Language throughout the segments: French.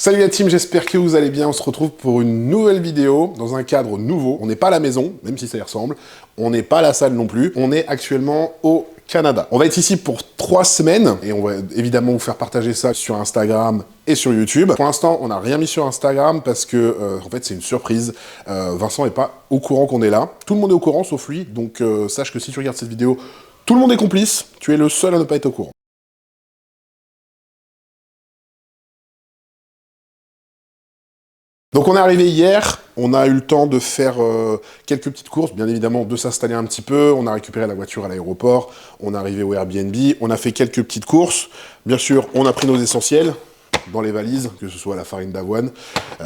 Salut la team, j'espère que vous allez bien. On se retrouve pour une nouvelle vidéo dans un cadre nouveau. On n'est pas à la maison, même si ça y ressemble. On n'est pas à la salle non plus. On est actuellement au Canada. On va être ici pour 3 semaines et on va évidemment vous faire partager ça sur Instagram et sur YouTube. Pour l'instant, on n'a rien mis sur Instagram parce que en fait c'est une surprise. Vincent n'est pas au courant qu'on est là. Tout le monde est au courant sauf lui. Donc sache que si tu regardes cette vidéo, tout le monde est complice. Tu es le seul à ne pas être au courant. Donc on est arrivé hier, on a eu le temps de faire quelques petites courses, bien évidemment de s'installer un petit peu, on a récupéré la voiture à l'aéroport, on est arrivé au Airbnb, on a fait quelques petites courses, bien sûr on a pris nos essentiels dans les valises, que ce soit la farine d'avoine,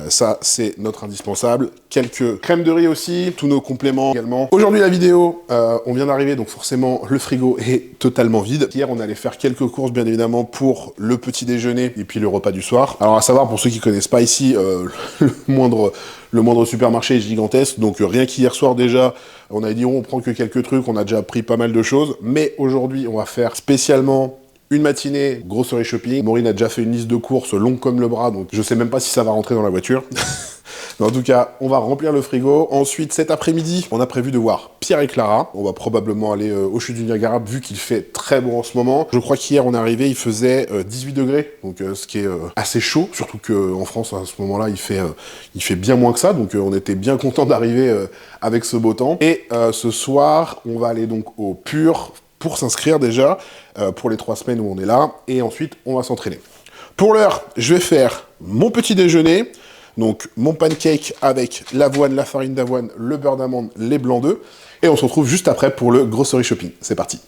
ça c'est notre indispensable, quelques crèmes de riz aussi, tous nos compléments également. Aujourd'hui la vidéo, on vient d'arriver donc forcément le frigo est totalement vide. Hier on allait faire quelques courses bien évidemment pour le petit déjeuner et puis le repas du soir. Alors à savoir pour ceux qui connaissent pas ici, le moindre supermarché est gigantesque, donc rien qu'hier soir déjà, on a dit on prend que quelques trucs, on a déjà pris pas mal de choses, mais aujourd'hui on va faire spécialement une matinée, grocery shopping. Maureen a déjà fait une liste de courses longue comme le bras, donc je sais même pas si ça va rentrer dans la voiture. Mais en tout cas, on va remplir le frigo. Ensuite, cet après-midi, on a prévu de voir Pierre et Clara. On va probablement aller aux chutes du Niagara, vu qu'il fait très bon en ce moment. Je crois qu'hier, on est arrivé, il faisait 18 degrés, donc ce qui est assez chaud, surtout qu'en France, à ce moment-là, il fait bien moins que ça, donc on était bien content d'arriver avec ce beau temps. Et ce soir, on va aller donc au Pur, pour s'inscrire déjà, pour les 3 semaines où on est là, et ensuite on va s'entraîner. Pour l'heure, je vais faire mon petit déjeuner, donc mon pancake avec l'avoine, la farine d'avoine, le beurre d'amande, les blancs d'œufs, et on se retrouve juste après pour le grocery shopping. C'est parti.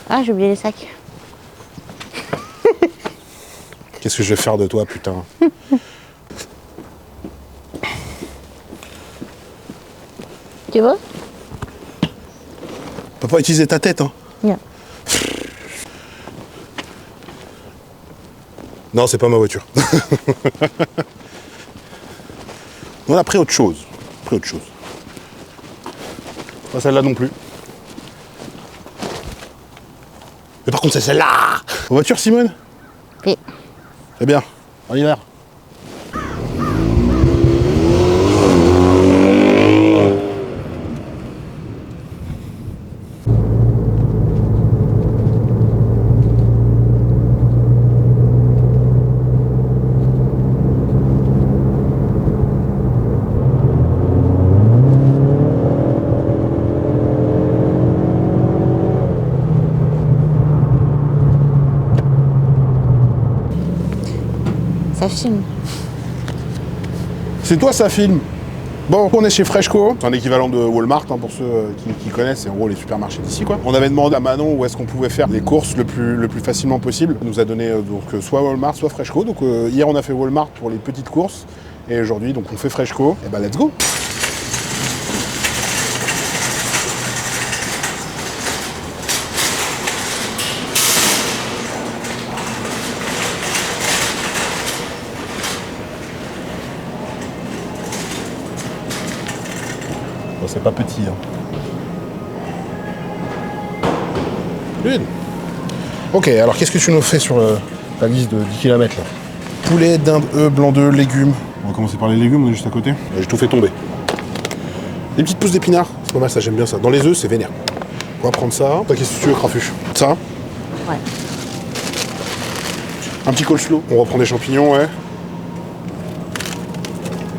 Ah, j'ai oublié les sacs. Qu'est-ce que je vais faire de toi, putain? Tu vois? On peut pas utiliser ta tête, hein? Non. Non, c'est pas ma voiture. On a pris autre chose. Pas celle-là non plus. Mais par contre, c'est celle-là! Voiture, Simone? Oui. C'est bien. En hiver. Ça filme. C'est toi, ça filme. Bon, on est chez Freshco, c'est un équivalent de Walmart, hein, pour ceux qui connaissent, c'est en gros les supermarchés d'ici, quoi. On avait demandé à Manon où est-ce qu'on pouvait faire les courses le plus facilement possible. Elle nous a donné donc soit Walmart, soit Freshco. Donc hier on a fait Walmart pour les petites courses, et aujourd'hui donc on fait Freshco. Et bah let's go. Bon, c'est pas petit, hein. Une. Ok, alors qu'est-ce que tu nous fais sur ta liste de 10 km là? Poulet, dinde, œufs, blanc d'œufs, légumes. On va commencer par les légumes, on est juste à côté. J'ai tout fait tomber. Des petites pousses d'épinards, c'est pas mal ça, j'aime bien ça. Dans les œufs, c'est vénère. On va prendre ça. Toi, qu'est-ce que tu veux, Crafuche? Ça. Ouais. Un petit coleslaw. On reprend des champignons, ouais.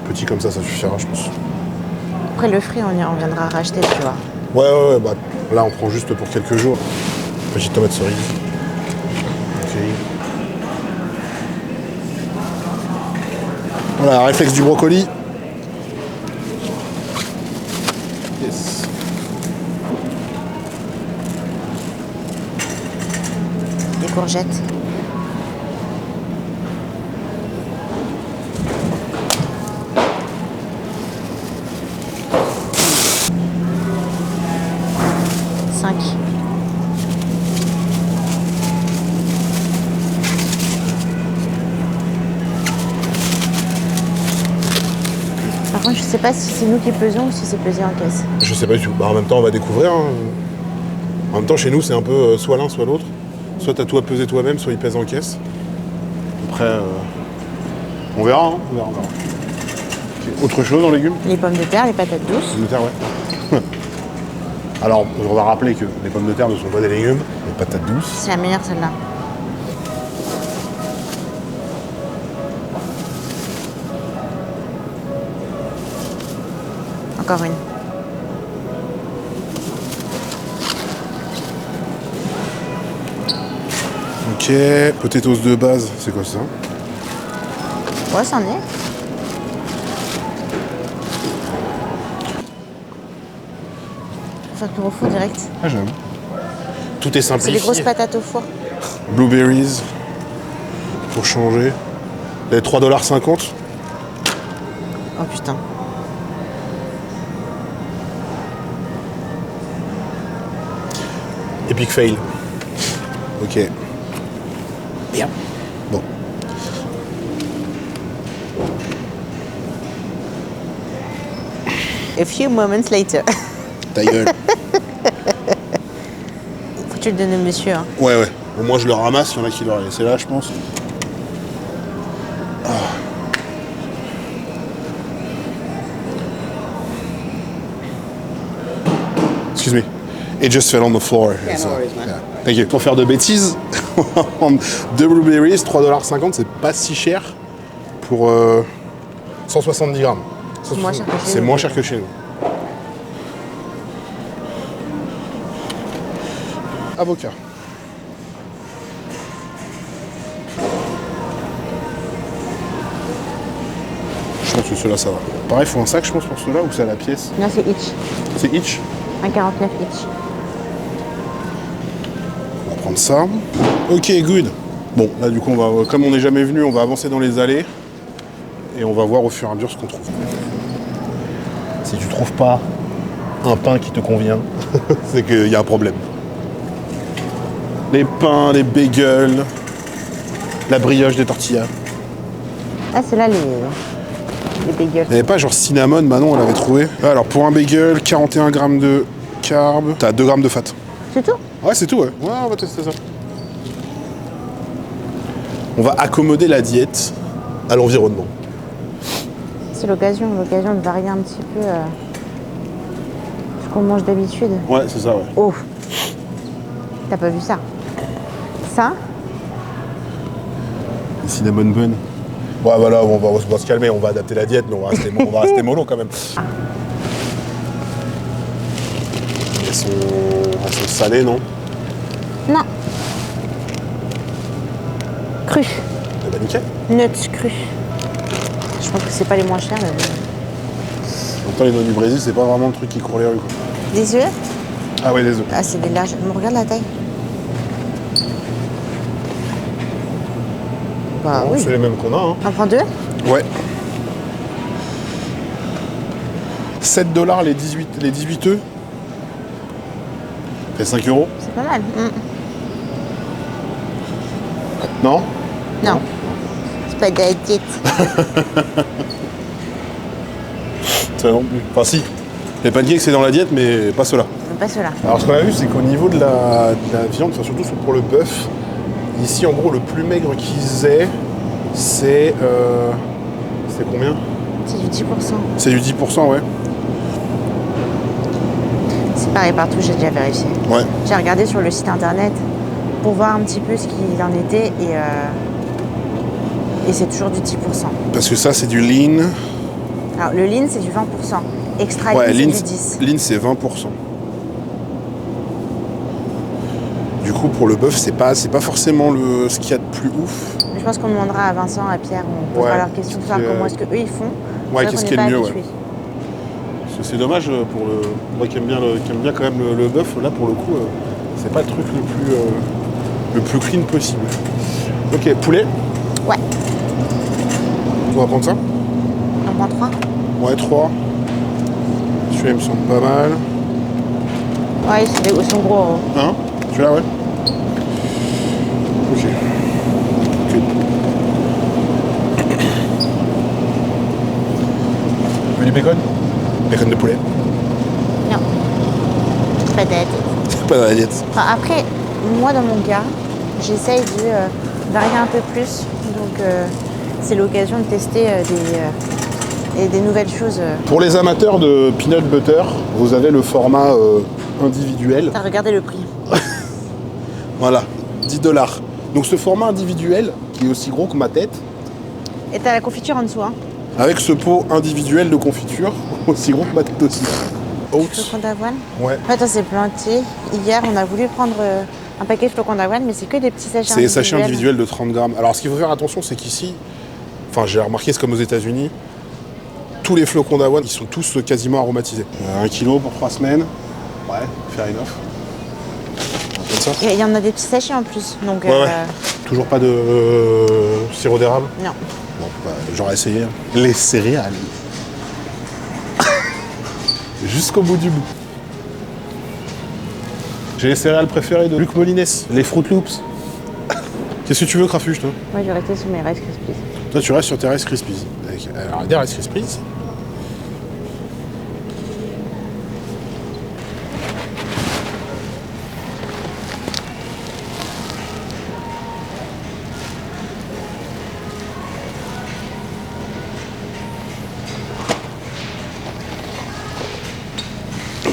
Petit comme ça suffira, je pense. Après le fruit, on viendra racheter, tu vois. Ouais, bah là, on prend juste pour quelques jours. Petite tomate cerise. Ok. Voilà, réflexe du brocoli. Yes. Des courgettes. Par contre, je sais pas si c'est nous qui pesons ou si c'est pesé en caisse. Je sais pas du tout. Bah, en même temps, on va découvrir, hein. En même temps, chez nous, c'est un peu soit l'un, soit l'autre. Soit t'as tout à peser toi-même, soit il pèse en caisse. Après, on verra, hein. On verra. Okay. Autre chose en légumes? Les pommes de terre, les patates douces. Pommes de terre, ouais. Alors, on va rappeler que les pommes de terre ne sont pas des légumes, les patates douces. C'est la meilleure celle-là. Encore une. Ok, potatoes de base, c'est quoi ça? Ouais, c'en est. Ça te au four direct. Ah, j'aime. Tout est simplifié. C'est des grosses patates au four. Blueberries, pour changer. Les 3,50 $. Oh putain. Epic fail. Ok. Bien. Bon. A few moments later. Ta gueule. Faut que tu le donnes au monsieur. Hein. Ouais, ouais. Au moins, je le ramasse. Il y en a qui l'auraient laissé là, je pense. Ah. Excuse me. It just fell on the floor. Yeah, no worries, man. Yeah. Thank you. Pour faire de bêtises, deux blueberries, 3,50 $, c'est pas si cher pour 170 grammes. C'est moins cher que chez nous. C'est moins cher que chez nous. Avocat. Je pense que ceux-là, ça va. Pareil, il faut un sac, je pense, pour ceux-là, ou c'est à la pièce? Non, c'est each. C'est each? 1,49 each. On va prendre ça. Ok, good. Bon, là, du coup, comme on n'est jamais venu, on va avancer dans les allées. Et on va voir au fur et à mesure ce qu'on trouve. Si tu trouves pas un pain qui te convient, c'est qu'il y a un problème. Les pains, les bagels, la brioche des tortillas. Ah, c'est là les bagels. Il n'y avait pas genre cinnamon, Manon, elle avait trouvé. Alors pour un bagel, 41 grammes de carb, t'as 2 grammes de fat. C'est tout? Ouais, c'est tout, ouais. Ouais, on va tester ça. On va accommoder la diète à l'environnement. C'est l'occasion de varier un petit peu ce qu'on mange d'habitude. Ouais, c'est ça, ouais. Oh! T'as pas vu ça? Ça? Les cinnamon bun. Ouais, voilà, on va se calmer, on va adapter la diète, mais on va rester mollo quand même. Ah. Elles sont salées, non? Non. Cru. Eh ben nickel. Nuts cru. Je pense que c'est pas les moins chers, mais bon. En même temps, les noix du Brésil, c'est pas vraiment le truc qui court les rues, quoi. Des œufs? Ah ouais, des œufs. Ah, c'est des larges. Mais regarde la taille. Bah Bon, oui. c'est les mêmes qu'on a, hein. On prend deux? Ouais. 7 $ les 18 œufs. Ça fait 5 €. C'est pas mal. Non? Non. C'est pas de la diète. Ça non plus. Enfin si. Les pancakes c'est dans la diète mais pas ceux-là. Pas ceux-là. Alors ce qu'on a vu c'est qu'au niveau de la viande, enfin, surtout pour le bœuf, ici en gros le plus maigre qu'ils aient, c'est combien? C'est du 10%. C'est du 10%, ouais. C'est pareil partout, j'ai déjà vérifié. Ouais. J'ai regardé sur le site internet pour voir un petit peu ce qu'il en était et c'est toujours du 10%. Parce que ça c'est du lean. Alors le lean c'est du 20%. Extra Ouais, lean lean, c'est du 10%. lean c'est 20%. Du coup pour le bœuf c'est pas forcément ce qu'il y a de plus ouf. Mais je pense qu'on demandera à Vincent, à Pierre, on posera Ouais, leur question de savoir comment est-ce qu'eux ils font. Ouais, C'est vrai qu'est-ce qu'on qui est n'est le pas mieux, habitués. Parce que c'est dommage pour moi qui aime bien quand même le bœuf, là pour le coup c'est pas le truc le plus clean possible. Ok, poulet. Ouais. On va prendre ça? On prend 3? Ouais, 3. Celui-là il me semble pas mal. Ouais, ils sont gros. Hein. Hein? Celui-là, ouais. Ok. Good. Tu veux du bacon? Bacon de poulet. Non. Pas de la diète. C'est pas dans la diète. Enfin, après, moi dans mon cas, j'essaye de varier un peu plus. Donc c'est l'occasion de tester des nouvelles choses. Pour les amateurs de peanut butter, vous avez le format individuel. Regardez le prix. Voilà, 10 $. Donc ce format individuel, qui est aussi gros que ma tête, Et t'as la confiture en dessous. Hein. avec ce pot individuel de confiture, aussi gros que ma tête aussi. Oats. Flocons d'avoine. Ouais. En fait, on s'est planté. Hier, on a voulu prendre un paquet de flocons d'avoine, mais c'est que des petits sachets C'est des individuels. sachets individuels de 30 grammes. Alors ce qu'il faut faire attention, c'est qu'ici, enfin j'ai remarqué, c'est comme aux États-Unis, tous les flocons d'avoine, ils sont tous quasiment aromatisés. 1 kilo pour 3 semaines. Ouais, fair enough. Comme ça. Il y en a des petits sachets en plus. Donc, Ouais. Toujours pas de sirop d'érable? non. Bon, bah, j'aurais essayé. Les céréales. Jusqu'au bout du bout. J'ai les céréales préférées de Luc Molinès, les Fruit Loops. Qu'est-ce que tu veux, Crafuche, toi? Moi, je restais sur mes Rice Krispies. Toi, tu restes sur tes Rice Krispies. Alors, des Rice Krispies.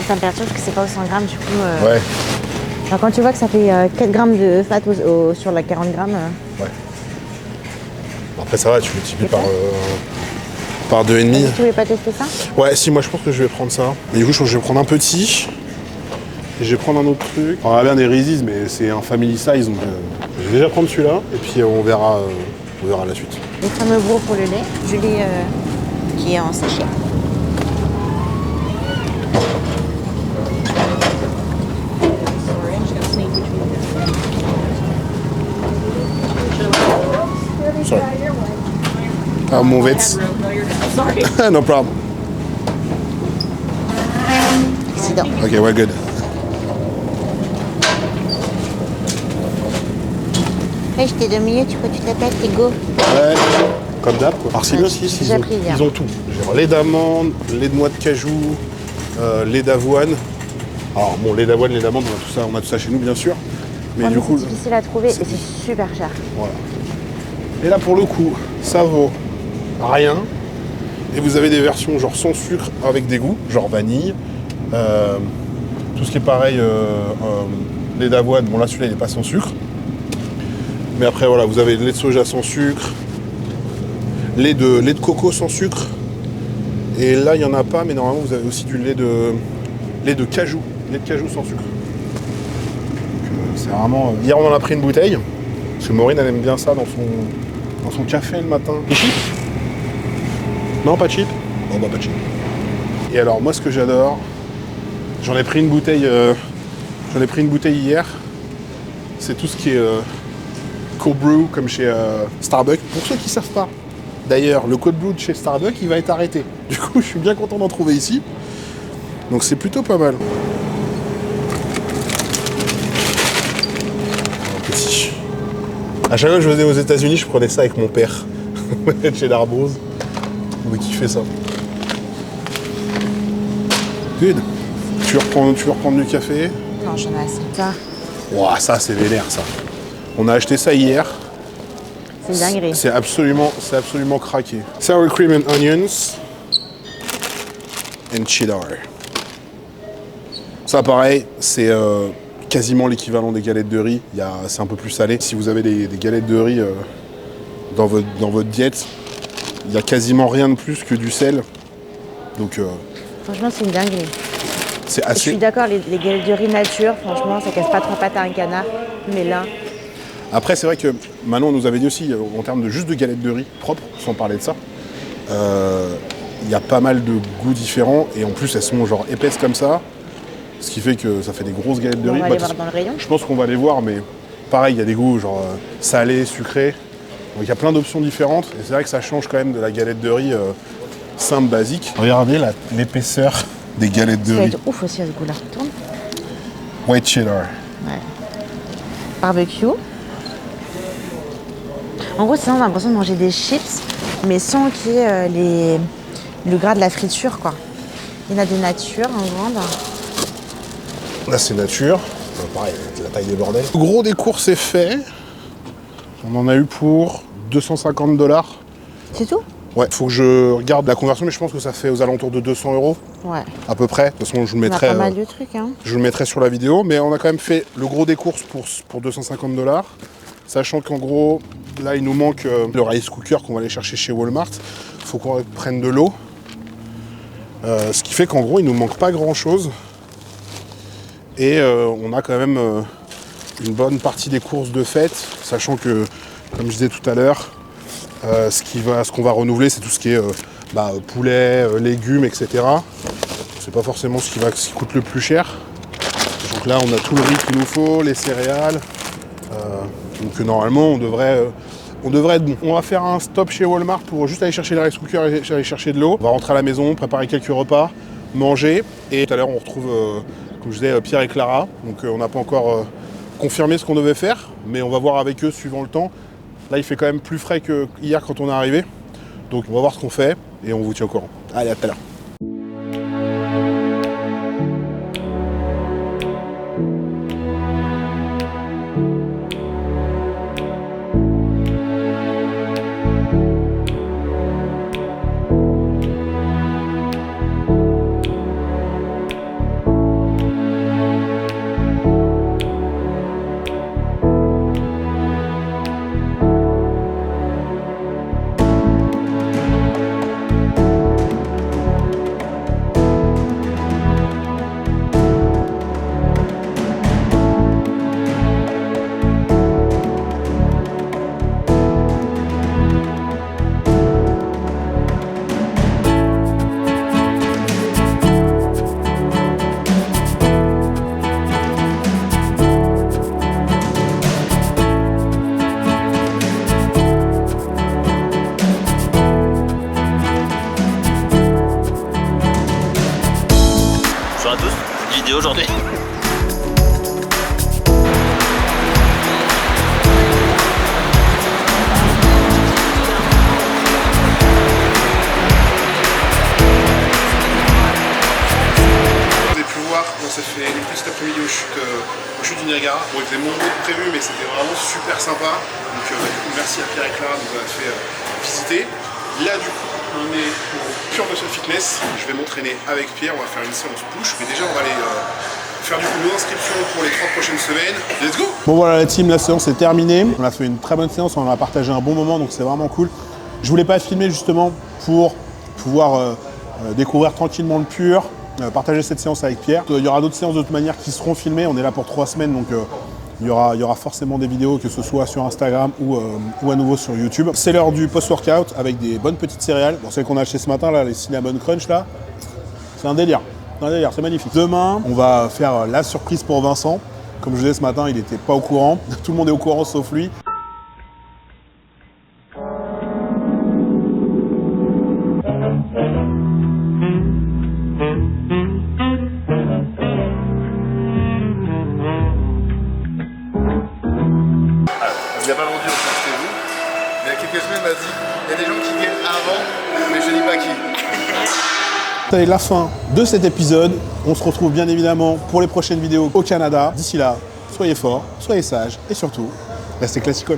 Ça me perturbe parce que c'est pas au 100 grammes, du coup. Ouais. Alors, quand tu vois que ça fait 4 grammes de fat sur la 40 grammes. Ouais. Bon, après, ça va, tu multiplies par 2,5. Tu voulais pas tester ça? Ouais, si, moi, je pense que je vais prendre ça. Mais du coup, je pense que je vais prendre un petit. Et je vais prendre un autre truc. On a bien des Reese's, mais c'est un family size, donc je vais déjà prendre celui-là. Et puis, on verra la suite. Les fameux gros pour le lait. Du lait qui est en sachet. Sorry. I'll move it. No problem. Accident. Ok, we're good. Hey, je t'ai dominé, tu crois que tu t'appelles, t'es go. Ouais, comme d'hab. Quoi. Alors, c'est bien aussi, j'ai déjà pris hier. ils ont tout. Genre lait d'amande, lait de noix de cajou, lait d'avoine. Alors, bon, lait d'avoine, lait d'amande, on a tout ça chez nous, bien sûr. Mais du coup, c'est difficile à trouver et c'est super cher. voilà. Et là, pour le coup, ça vaut rien. Et vous avez des versions genre sans sucre avec des goûts, genre vanille. Tout ce qui est pareil, lait d'avoine, bon là celui-là il n'est pas sans sucre. Mais après voilà, vous avez lait de soja sans sucre, lait de coco sans sucre. Et là il n'y en a pas, mais normalement vous avez aussi du lait de cajou sans sucre. Donc, c'est vraiment. Hier on en a pris une bouteille, parce que Maureen elle aime bien ça dans son café le matin. Et cheap? Non, pas cheap? Bon bah pas cheap. Et alors moi ce que j'adore, j'en ai pris une bouteille hier, c'est tout ce qui est cold brew comme chez Starbucks. Pour ceux qui ne savent pas, d'ailleurs le cold brew de chez Starbucks il va être arrêté. Du coup je suis bien content d'en trouver ici. Donc c'est plutôt pas mal. Un petit. À chaque fois que je venais aux États-Unis, je prenais ça avec mon père. Chez l'Arbose. On va kiffer ça. Good. Tu veux reprendre du café? Non, j'en ai assez. Ça, Ouah, ça c'est vénère ça. On a acheté ça hier. c'est une dinguerie. C'est absolument craqué. Sour cream and onions. And cheddar. Ça pareil, c'est quasiment l'équivalent des galettes de riz. C'est un peu plus salé. Si vous avez des galettes de riz dans votre diète, il n'y a quasiment rien de plus que du sel. Donc Franchement, c'est une dinguerie. c'est Je suis assez. d'accord, les galettes de riz nature, franchement, ça casse pas trois pattes à un canard. Mais là, Après, c'est vrai que Manon nous avait dit aussi, en termes de juste de galettes de riz propres, sans parler de ça, il y a pas mal de goûts différents et en plus elles sont genre épaisses comme ça, ce qui fait que ça fait des grosses galettes de on riz. va aller voir dans le rayon. Je pense qu'on va les voir, mais pareil, il y a des goûts genre salés, sucrés. Donc il y a plein d'options différentes et c'est vrai que ça change quand même de la galette de riz simple, basique. Regardez l'épaisseur des galettes de Ça va riz. être ouf aussi à ce goût-là. Tourne. White cheddar. Ouais. Barbecue. En gros, sinon, on a l'impression de manger des chips, mais sans qu'il y ait le gras de la friture, quoi. Il y en a des natures en grande. Là c'est nature. pareil, la taille des bordels. Le gros des courses est fait. On en a eu pour 250 $. C'est tout? Ouais, faut que je regarde la conversion, mais je pense que ça fait aux alentours de 200 €. Ouais. À peu près. De toute façon, je vous le On a mettrai. pas mal de trucs, hein. Je vous le mettrai sur la vidéo, mais on a quand même fait le gros des courses pour 250 $. Sachant qu'en gros, là, il nous manque le rice cooker qu'on va aller chercher chez Walmart. Il faut qu'on prenne de l'eau. Ce qui fait qu'en gros, il nous manque pas grand-chose. Et on a quand même une bonne partie des courses de fête, sachant que, comme je disais tout à l'heure, ce qu'on va renouveler, c'est tout ce qui est poulet, légumes, etc. C'est pas forcément ce qui coûte le plus cher. Donc là, on a tout le riz qu'il nous faut, les céréales. Donc normalement, on devrait être bon. On va faire un stop chez Walmart pour juste aller chercher le rice cooker et aller chercher de l'eau. On va rentrer à la maison, préparer quelques repas, manger. Et tout à l'heure, on retrouve, comme je disais, Pierre et Clara. Donc on n'a pas encore confirmé ce qu'on devait faire, mais on va voir avec eux suivant le temps. Là, il fait quand même plus frais que hier quand on est arrivé. Donc on va voir ce qu'on fait et on vous tient au courant. Allez, à tout à l'heure. Bonjour à tous, une vidéo aujourd'hui. Vous avez pu voir, on s'est fait électrique cet après-midi au chute du Niagara. Bon, il faisait moins beau que prévu, mais c'était vraiment super sympa. Donc du coup, merci à Pierre et Clara de nous avoir fait visiter. Là, du coup, on est au Pure Muscle Fitness. Je vais m'entraîner avec Pierre, on va faire une séance push. Mais déjà, on va aller faire du coup nos inscriptions pour les 3 prochaines semaines. Let's go! Bon voilà la team, la séance est terminée. On a fait une très bonne séance, on a partagé un bon moment, donc c'est vraiment cool. Je voulais pas filmer justement pour pouvoir découvrir tranquillement le Pure, partager cette séance avec Pierre. Il y aura d'autres séances de toute manière qui seront filmées. On est là pour 3 semaines, donc il y aura forcément des vidéos, que ce soit sur Instagram ou à nouveau sur YouTube. C'est l'heure du post-workout avec des bonnes petites céréales. Bon, celles qu'on a achetées ce matin, là, les Cinnamon Crunch, là, c'est un délire. C'est magnifique. Demain, on va faire la surprise pour Vincent. Comme je disais ce matin, il n'était pas au courant. Tout le monde est au courant sauf lui. Il n'a pas vendu, c'était vous. Mais il y a quelques semaines, il m'a dit il y a des gens qui viennent avant, mais je ne dis pas qui. C'est la fin de cet épisode. On se retrouve bien évidemment pour les prochaines vidéos au Canada. D'ici là, soyez forts, soyez sages et surtout, restez classiques.